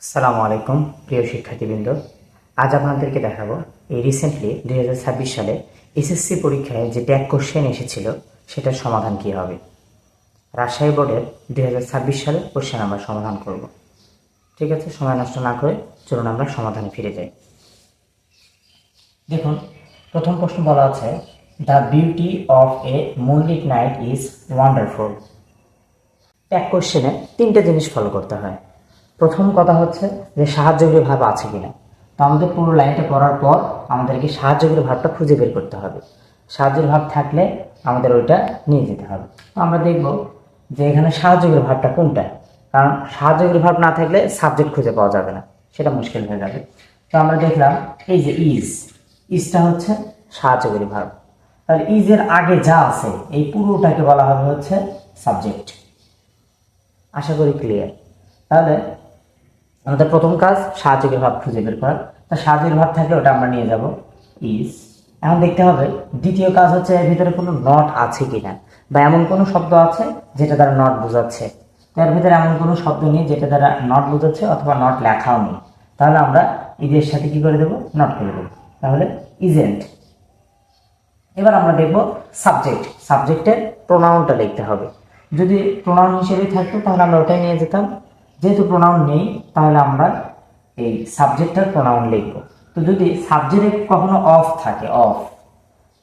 আসসালামু আলাইকুম প্রিয় শিক্ষার্থীবৃন্দ। আজ আপনাদেরকে দেখাবো এই রিসেন্টলি 2026 সালে এসএসসি পরীক্ষায় যে ট্যাগ কোশ্চেন এসেছিল সেটার সমাধান কী হবে। রাজশাহী বোর্ডের 2026 সালের কোশ্চেন আমরা সমাধান করব। ঠিক আছে, সময় নষ্ট না করে চলুন আমরা সমাধানে ফিরে যাই। দেখুন, প্রথম প্রশ্ন বলা আছে, the beauty of A moonlit night is wonderful. Tag কোশ্চেনে তিনটে জিনিস ফলো করতে হয়। প্রথম কথা হচ্ছে যে সাহায্যকারী ভাব আছে কিনা। তো আমাদের পুরো লাইনটা পড়ার পর আমাদেরকে সাহায্যকারী ভাবটা খুঁজে বের করতে হবে। সাহায্যের ভাব থাকলে আমাদের ওইটা নিয়ে যেতে হবে। তো আমরা দেখব যে এখানে সাহায্যকারী ভাবটা কোনটা, কারণ সাহায্যকারী ভাব না থাকলে সাবজেক্ট খুঁজে পাওয়া যাবে না, সেটা মুশকিল হয়ে যাবে। তো আমরা দেখলাম এই যে ইজটা হচ্ছে সাহায্যকারী ভাব, তাহলে ইজের আগে যা আছে এই পুরোটাকে বলা হবে হচ্ছে সাবজেক্ট। আশা করি ক্লিয়ার। তাহলে আমাদের প্রথম কাজ সাহায্যকারী ভাব খুঁজে বের করা। তা সাহায্যকারী ভাব থাকলে ওটা আমরা নিয়ে যাব ইজ। এখন দেখতে হবে দ্বিতীয় কাজ হচ্ছে এর ভিতরে কোনো নট আছে কিনা, বা এমন কোনো শব্দ আছে যেটা দ্বারা নট বোঝাচ্ছে। এর ভিতরে এমন কোনো শব্দ নেই যেটা দ্বারা নট বোঝাচ্ছে, অথবা নট লেখাও নেই। তাহলে আমরা ইজের সাথে কি করে দেবো, নট করে দেবো। তাহলে ইজেন্ট। এবার আমরা দেখব সাবজেক্টের প্রোনাউনটা লিখতে হবে। যদি প্রোনাউন হিসেবে থাকতো তাহলে আমরা ওটাই নিয়ে যেতাম। যেহেতু প্রোনাউন নেই তাহলে আমরা এই সাবজেক্টের প্রোনাউন লিখব। তো যদি সাবজেক্টে কখনো অফ থাকে,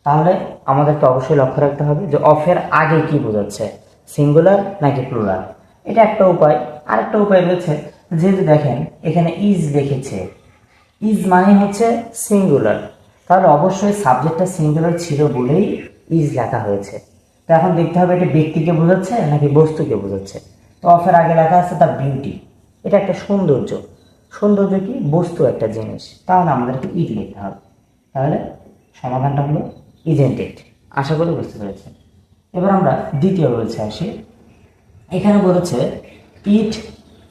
তাহলে আমাদেরকে অবশ্যই লক্ষ্য রাখতে হবে যে অফের আগে কি বোঝাচ্ছে, সিঙ্গুলার নাকি প্লুরাল। এটা একটা উপায়। আরেকটা উপায় রয়েছে, যেহেতু দেখেন এখানে ইজ লিখেছে, ইজ মানে হচ্ছে সিঙ্গুলার, তাহলে অবশ্যই সাবজেক্টটা সিঙ্গুলার ছিল বলেই ইজ লেখা হয়েছে। তো এখন দেখতে হবে এটা ব্যক্তিকে বোঝাচ্ছে নাকি বস্তুকে বোঝাচ্ছে। তো অফের আগে লেখা আছে দ্য বিউটি, এটা একটা সৌন্দর্য। সৌন্দর্য কি, বস্তু একটা জিনিস, তাহলে আমাদেরকে ইট লিখতে হবে। তাহলে সমাধানটা হলো ইজেন্টেড। আশা করি বুঝতে পেরেছেন। এবার আমরা দ্বিতীয় রয়েছে আসি। এখানে বলেছে ইট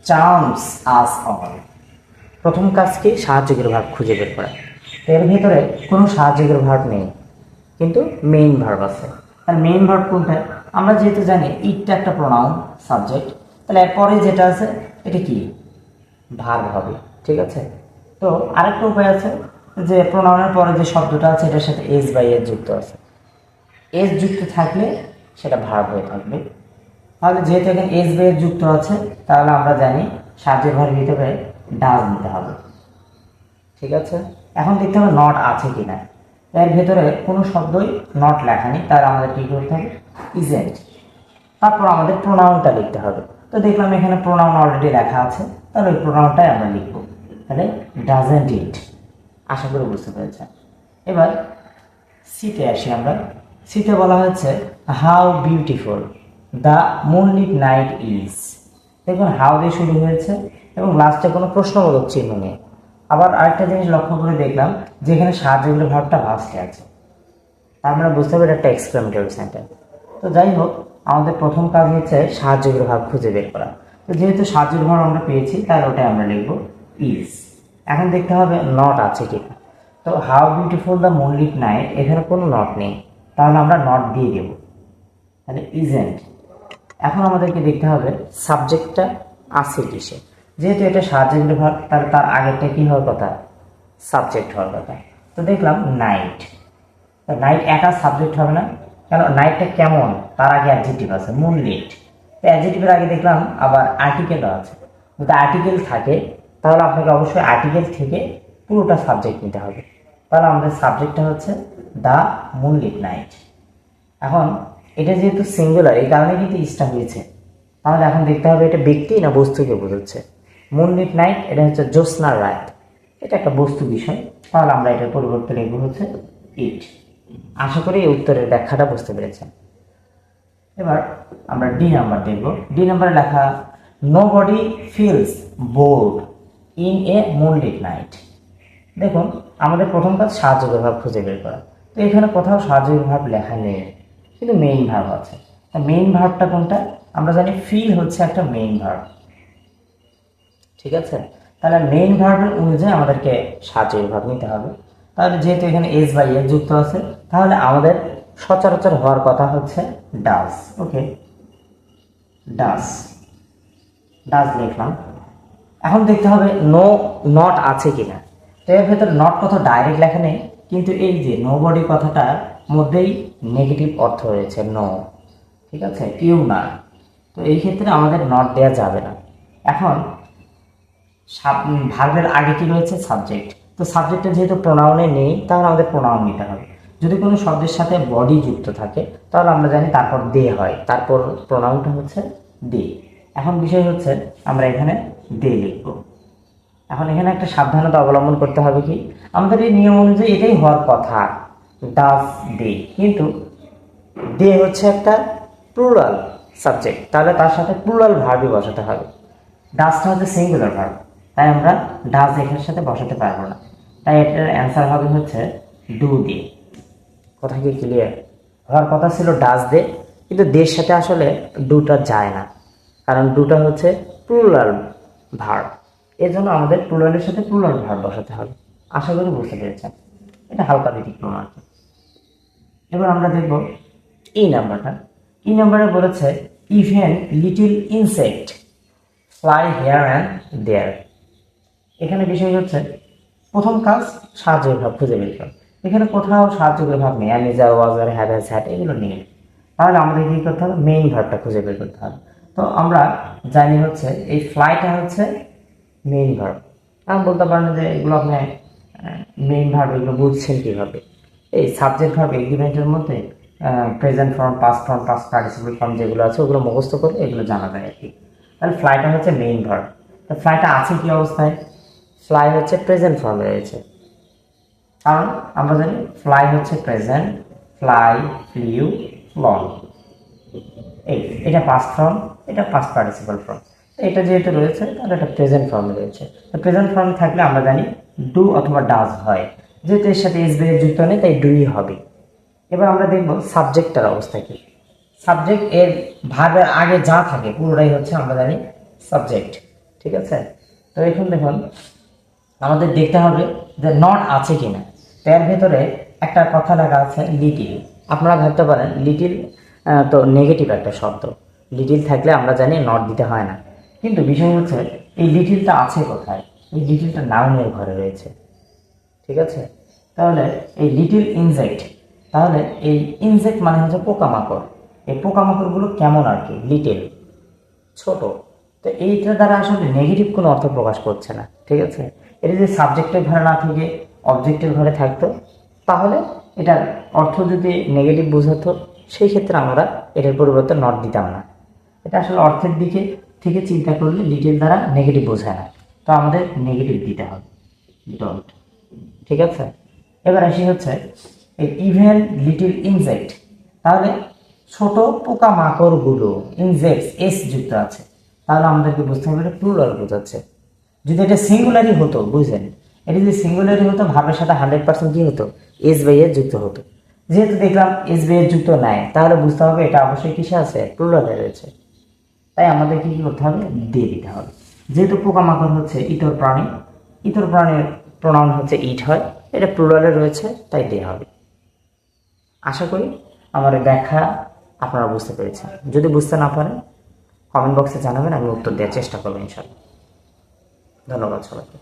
চার্মস আস অল। প্রথম কাজ কি, সাহায্যকারী ভার্ব খুঁজে বের করা। এর ভিতরে কোনো সাহায্যকারী ভার্ব নেই, কিন্তু মেইন ভার্ব আছে। আর মেইন ভার্ব কোনটা, আমরা যেহেতু জানি ইটটা একটা প্রোনাউন সাবজেক্ট, তাহলে এরপরে যেটা আছে এটা কি, ভার্ব হবে। ঠিক আছে। তো আরেকটা উপায় আছে যে প্রোনাউনের পরে যে শব্দটা আছে এটার সাথে এস বাই এস যুক্ত আছে। এস যুক্ত থাকলে সেটা ভার্ব হয়ে থাকবে। তাহলে যেহেতু এখানে এস বাই এস যুক্ত আছে, তাহলে আমরা জানি সাহায্যের ভার্ব হিসেবে ডাজ নিতে হবে। ঠিক আছে। এখন দেখতে হবে নট আছে কিনা। এর ভেতরে কোনো শব্দই নট লেখা নেই, তার আমাদের কি করতে হবে, ইজেন্ট। তারপর আমাদের প্রোনাউনটা লিখতে হবে। তো দেখলাম এখানে প্রোনাউন অলরেডি লেখা আছে, তাহলে ওই প্রোনাউনটাই আমরা লিখব। তাহলে ডাজেন্ট ইট। আশা করি বুঝতে পেরেছেন। এবার সিতে আসি আমরা। সিতে বলা হয়েছে how beautiful the moonlit night is. দেখুন হাউ দিয়ে শুরু হয়েছে এবং লাস্টে কোনো প্রশ্নবোধক চিহ্ন নেই। আবার আরেকটা জিনিস লক্ষ্য করে দেখলাম যে এখানে সাহায্যকারী ভাবটা লাস্টে আছে, তার মানে বুঝতে হবে একটা এক্সক্লেমেটরি সেন্টেন্স। তো যাই হোক, আমাদের প্রথম কাজ হচ্ছে সাহায্যকারী ভাব খুঁজে বের করা। তো যেহেতু সাহায্যকারী ভাব আমরা পেয়েছি, তাহলে ওটাই আমরা লিখব ইজ। এখন দেখতে হবে নট আছে কিনা। তো how beautiful the moonlit night, এখানে কোনো নট নেই, তাহলে আমরা নট দিয়ে দেব। তাহলে ইজেন্ট। এখন আমাদেরকে দেখতে হবে সাবজেক্টটা আছে কিসে। যেহেতু এটা সাহায্যকারী ভাব, তাহলে তার আগেরটা কি হওয়ার কথা, সাবজেক্ট হওয়ার কথা। তো দেখলাম নাইট, নাইট একা সাবজেক্ট হবে না, কারণ নাইটটা কেমন তার আগে অ্যাডজেক্টিভ আছে, মুনলিট। তো অ্যাডজেক্টিভের আগে দেখলাম আবার আর্টিকেলও আছে। যদি আর্টিকেল থাকে তাহলে আপনাকে অবশ্যই আর্টিকেল থেকে পুরোটা সাবজেক্ট নিতে হবে। তাহলে আমাদের সাবজেক্টটা হচ্ছে দ্য মুনলিট নাইট। এখন এটা যেহেতু সিঙ্গুলার, এই কারণে কিন্তু ইসটা হয়েছে। তাহলে এখন দেখতে হবে এটা ব্যক্তি না বস্তুকে বোঝাচ্ছে। মুনলিট নাইট এটা হচ্ছে জ্যোৎস্নার রাত, এটা একটা বস্তু বিষয়। তাহলে আমরা এটার পরিবর্তে লিখব হচ্ছে ইট। আশা করি এই উত্তরের ব্যাখ্যাটা বুঝতে পেরেছেন। এবার আমরা ডি নাম্বার দেখব। ডি নাম্বারে লেখা nobody feels board in a moonlit night. দেখুন আমাদের প্রথম কাজ সাহায্যকারী ভাব খুঁজে বের করা। তো এখানে কোথাও সাহায্যকারী ভাব লেখা নেই, কিন্তু মেইন ভার্ব আছে। মেইন ভার্বটা কোনটা, আমরা জানি ফিল হচ্ছে একটা মেইন ভার্ব। ঠিক আছে। তাহলে মেইন ভার্বের অনুযায়ী আমাদেরকে সাহায্যকারী ভাব নিতে হবে। তাহলে যেহেতু এখানে এস বাই এস যুক্ত আছে, তাহলে আমাদের সচরাচর হওয়ার কথা হচ্ছে ডাজ। ওকে, ডাজ লিখলাম। এখন দেখতে হবে নো নট আছে কিনা। তো এর ভেতরে নট কথা ডাইরেক্ট লেখা নেই, কিন্তু এই যে নো বডি কথাটার মধ্যেই নেগেটিভ অর্থ রয়েছে, নো, ঠিক আছে, কেউ না। তো এই ক্ষেত্রে আমাদের নট দেওয়া যাবে না। এখন ভার্বের আগে কি রয়েছে? সাবজেক্ট। তো সাবজেক্টে যেহেতু প্রোনাউনে নেই, তাহলে আমাদের প্রোনাউন নিতে হবে। যদি কোনো শব্দের সাথে বডি যুক্ত থাকে তাহলে আমরা জানি তারপর দে হয়, তারপর প্রোনাউনটা হচ্ছে দে। এখন বিষয় হচ্ছে আমরা এখানে দে লিখব। এখন এখানে একটা সাবধানতা অবলম্বন করতে হবে কি, আমাদের এই নিয়ম অনুযায়ী এটাই হওয়ার কথা, ডাজ দে, কিন্তু দে হচ্ছে একটা প্লুরাল সাবজেক্ট, তাহলে তার সাথে প্লুরাল ভার্বই বসাতে হবে। ডাজটা হচ্ছে সিঙ্গুলার ভার্ব, তাই আমরা ডাজ এখানের সাথে বসাতে পারবো না। তাই এটার অ্যান্সার হবে হচ্ছে ডু দে। কথা কি ক্লিয়ার? হওয়ার কথা ছিল ডাজ দে, কিন্তু দের সাথে আসলে ডুটা যায় না, কারণ ডুটা হচ্ছে প্লুরাল ভার্ব। এর জন্য আমাদের প্লুরালের সাথে প্লুরাল ভার্ব বসাতে হবে। আশা করি বুঝতে পেরেছেন, এটা হালকা ব্যতিক্রম আর কি। এবার আমরা দেখব এই নাম্বারটা। এই নাম্বারে বলেছে even little insect fly here and there. এখানে বিষয় হচ্ছে প্রথম কাজ সাহায্যের ভাব খুঁজে বের করা। এখানে কোথাও সাহায্যের ভাব নেই, আমি যা ওয়াজার হ্যাভ হ্যাজ হ্যাড এগুলো নেই। তাহলে আমাদের কী করতে হবে? মেইন ভার্বটা খুঁজে বের করতে হবে। তো আমরা জানি হচ্ছে এই ফ্লাইটা হচ্ছে মেইন ভার্ব। আমি বলতে পারেন যে এগুলো আপনি মেইন ভার্ব এগুলো বুঝছেন কীভাবে? এই সাবজেক্ট ভার্ব এগ্রিমেন্টের মধ্যে present form, past form, past participle form যেগুলো আছে ওগুলো মুখস্থ করে এগুলো জানা যায় আর কি। তাহলে ফ্লাইটা হচ্ছে মেইন ভার্ব। তো ফ্লাইটা আছে কি অবস্থায়? ফ্লাই হচ্ছে প্রেজেন্ট ফর্মে রয়েছে, কারণ আমরা জানি ফ্লাই হচ্ছে প্রেজেন্ট, ফ্লাই, ফ্লিউ, ফ্লন। এটা পাস্ট ফর্ম, এটা পাস্ট পার্টিসিপল ফর্ম। এটা যেহেতু রয়েছে তাহলে এটা প্রেজেন্ট ফর্মে রয়েছে। তো প্রেজেন্ট ফর্মে থাকলে আমরা জানি ডু অথবা ডাজ হয়, যেহেতু এর সাথে এস বের যুক্ত নেই তাই ডুই হবে। এবার আমরা দেখব সাবজেক্টটার অবস্থা কি। সাবজেক্ট এর ভার্বের আগে যা থাকে পুরোটাই হচ্ছে আমরা জানি সাবজেক্ট, ঠিক আছে। তো এখন দেখুন আমাদের দেখতে হবে যে নট আছে কিনা। এর ভেতরে একটা কথা লেখা আছে লিটিল। আপনারা ভাবতে পারেন লিটিল তো নেগেটিভ একটা শব্দ, লিটিল থাকলে আমরা জানি নট দিতে হয় না, কিন্তু বিষয় হচ্ছে এই লিটিলটা আছে কোথায়? এই লিটিলটা নাউনের ঘরে রয়েছে, ঠিক আছে। তাহলে এই লিটিল ইনসেক্ট, তাহলে এই ইনসেক্ট মানে হচ্ছে পোকামাকড়। এই পোকামাকড়গুলো কেমন আর কি? লিটিল, ছোট। তো এইটা দ্বারা আসলে নেগেটিভ কোনো অর্থ প্রকাশ করছে না, ঠিক আছে। এটা যদি সাবজেক্টের ঘরে না থেকে অবজেক্টের ঘরে থাকতো তাহলে এটার অর্থ যদি নেগেটিভ বোঝাতো, সেই ক্ষেত্রে আমরা এটার পরিবর্তে নট দিতাম না। এটা আসলে অর্থের দিকে থেকে চিন্তা করলে লিটিল দ্বারা নেগেটিভ বোঝায় না, তো আমাদের নেগেটিভ দিতে হবে, ডোন্ট, ঠিক আছে। এবার আসি হচ্ছে এই ইভেন লিটিল ইনসেক্ট, তাহলে ছোট পোকামাকড়গুলো, ইনসেক্টস এস যুক্ত আছে, তাহলে আমাদেরকে বুঝতে হবে এটা প্লুরাল বোঝাচ্ছে। যদি এটা সিঙ্গুলারই হতো, বুঝলেন, এটা যদি সিঙ্গুলারই হতো ভাবের সাথে 100% কি হতো? এস বাই এর যুক্ত হতো। যেহেতু দেখলাম এস বাই এর যুক্ত নাই, তাহলে বুঝতে হবে এটা অবশ্যই কিসে আছে? প্লুরালে রয়েছে। তাই আমাদের কি করতে হবে? দিয়ে দিতে হবে। যেহেতু পোকামাকড় হচ্ছে ইতর প্রাণী, ইতর প্রাণীর প্রোনাউন হচ্ছে ইট হয়, এটা প্লুরালে রয়েছে তাই দেওয়া হবে। আশা করি আমার ব্যাখ্যা আপনারা বুঝতে পেরেছেন। যদি বুঝতে না পারেন কমেন্ট বক্সে জানাবেন, আমি উত্তর দেওয়ার চেষ্টা করবো ইনশাআল্লাহ। ধন্যবাদ সবাইকে।